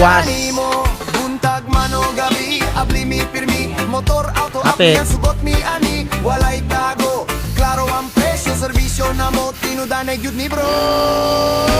lawas. Buntag mano gabi, abli mi pirmi, motor auto Kapit. ang sugot mi ani, walay tago. Klaro ang presyo, serbisyo na mo tinudanay gyud ni bro.